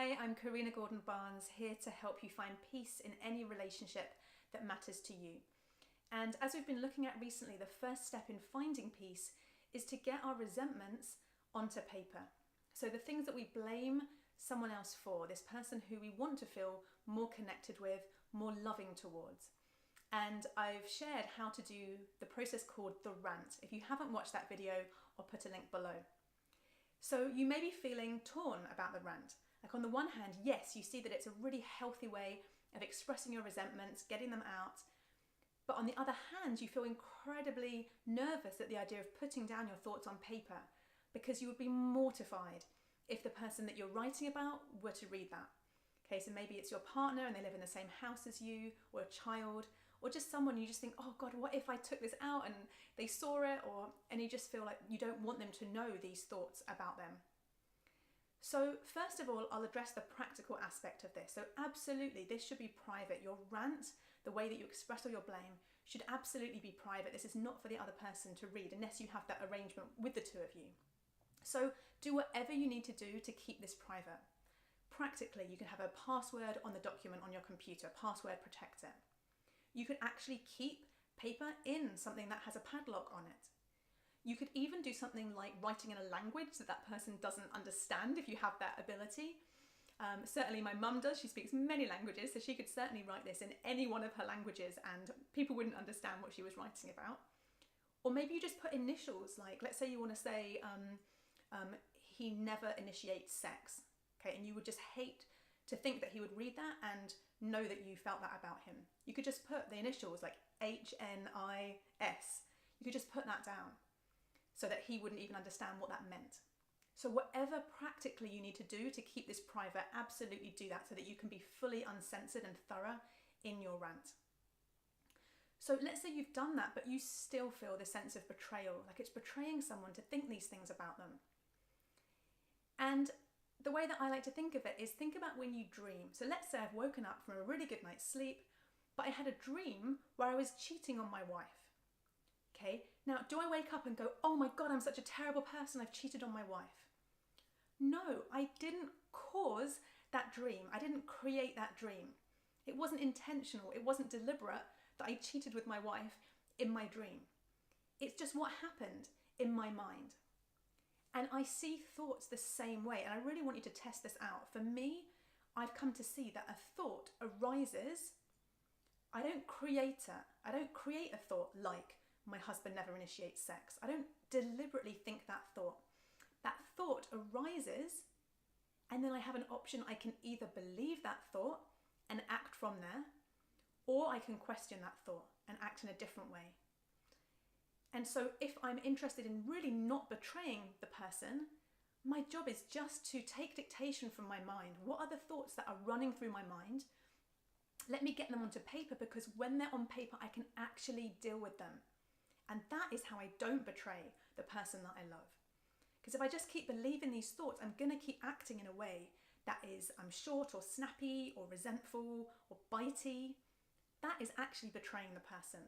Hi, I'm Corrina Gordon-Barnes, here to help you find peace in any relationship that matters to you. And as we've been looking at recently, the first step in finding peace is to get our resentments onto paper. So the things that we blame someone else for, this person who we want to feel more connected with, more loving towards. And I've shared how to do the process called the Rant. If you haven't watched that video, I'll put a link below. So you may be feeling torn about the Rant. Like on the one hand, yes, you see that it's a really healthy way of expressing your resentments, getting them out. But on the other hand, you feel incredibly nervous at the idea of putting down your thoughts on paper because you would be mortified if the person that you're writing about were to read that. Okay, so maybe it's your partner and they live in the same house as you, or a child, or just someone you just think, oh God, what if I took this out and they saw it, and you just feel like you don't want them to know these thoughts about them. So first of all, I'll address the practical aspect of this. So absolutely, this should be private. Your rant, the way that you express all your blame, should absolutely be private. This is not for the other person to read unless you have that arrangement with the two of you. So do whatever you need to do to keep this private. Practically, you can have a password on the document on your computer, password protector. You could actually keep paper in something that has a padlock on it. You could even do something like writing in a language that that person doesn't understand if you have that ability. Certainly my mum does, she speaks many languages, so she could certainly write this in any one of her languages and people wouldn't understand what she was writing about. Or maybe you just put initials, like let's say you want to say, he never initiates sex, okay, and you would just hate to think that he would read that and know that you felt that about him. You could just put the initials like HNIS. You could just put that down so that he wouldn't even understand what that meant. So whatever practically you need to do to keep this private, absolutely do that so that you can be fully uncensored and thorough in your rant. So let's say you've done that, but you still feel this sense of betrayal, like it's betraying someone to think these things about them. And the way that I like to think of it is think about when you dream. So let's say I've woken up from a really good night's sleep, but I had a dream where I was cheating on my wife. Okay, now do I wake up and go, oh my God, I'm such a terrible person, I've cheated on my wife? No, I didn't cause that dream. I didn't create that dream. It wasn't intentional. It wasn't deliberate that I cheated with my wife in my dream. It's just what happened in my mind. And I see thoughts the same way, and I really want you to test this out. For me, I've come to see that a thought arises. I don't create it. I don't create a thought like my husband never initiates sex. I don't deliberately think that thought. That thought arises, and then I have an option. I can either believe that thought and act from there, or I can question that thought and act in a different way. And so if I'm interested in really not betraying the person, my job is just to take dictation from my mind. What are the thoughts that are running through my mind? Let me get them onto paper, because when they're on paper, I can actually deal with them. And that is how I don't betray the person that I love. Because if I just keep believing these thoughts, I'm going to keep acting in a way that is, I'm short or snappy or resentful or bitey. That is actually betraying the person.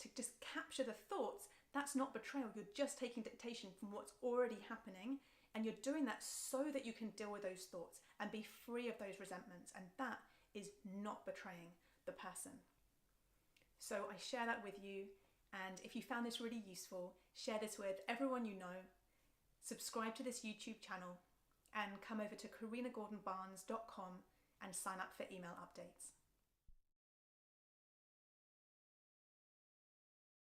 To just capture the thoughts, that's not betrayal. You're just taking dictation from what's already happening, and you're doing that so that you can deal with those thoughts and be free of those resentments. And that is not betraying the person. So I share that with you. And if you found this really useful, share this with everyone you know, subscribe to this YouTube channel, and come over to CorrinaGordonBarnes.com and sign up for email updates.